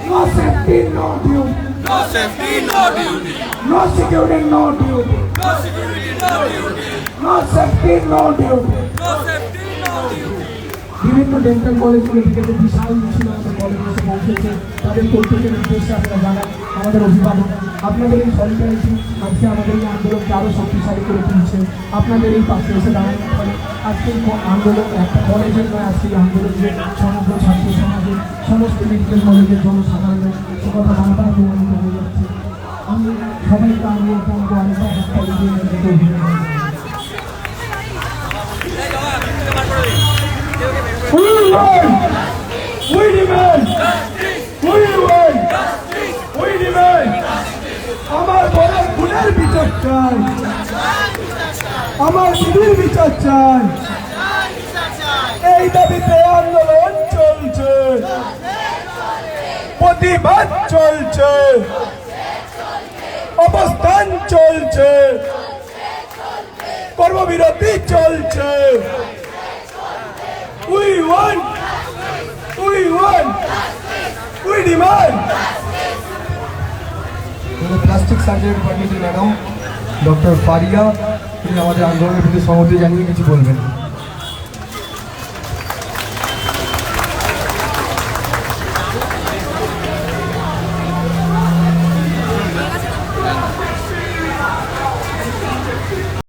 No safety, no duty. No safety, no duty. No security, no duty. No security, no duty. No safety, no duty. No safety, no duty. বিভিন্ন dental কলেজগুলো থেকে যে বিশাল মিছিল আমাদের কলেজে এসে পৌঁছেছে তাদের প্রত্যেকের উদ্দেশ্যে আপনারা জানান আমাদের অভিভাবক আপনাদের এই সলিডারিটি আজকে আমাদের এই আন্দোলনকে আরও শক্তিশালী করে তুলছে আপনাদের এই পাশে এসে দাঁড়ানোর ফলে আজকে এই আন্দোলন একটা কলেজের নয় আজকে এই আন্দোলন যে সমগ্র ছাত্র সমাজের সমস্ত মেডিকেল কলেজের জনসাধারণের সে কথা বারবার প্রমাণিত হয়ে যাচ্ছে আমি সবাইকে আমি অত্যন্ত আরেকবার হাততালি দিয়ে নিজেকে অভিনন্দন We win! We demand! We win! We demand! আমার বড় খুনের বিচার চাই আমার দিদির বিচার চাই এই দাবিতে আন্দোলন চলছে প্রতিবাদ চলছে অবস্থান চলছে কর্মবিরতি চলছে We want! We want! We demand! Plastic surgery ডিপার্টমেন্টের ম্যাডাম ডক্টর ফারিয়া তিনি আমাদের আন্দোলনের প্রতি সহমতি জানিয়ে কিছু বলবেন।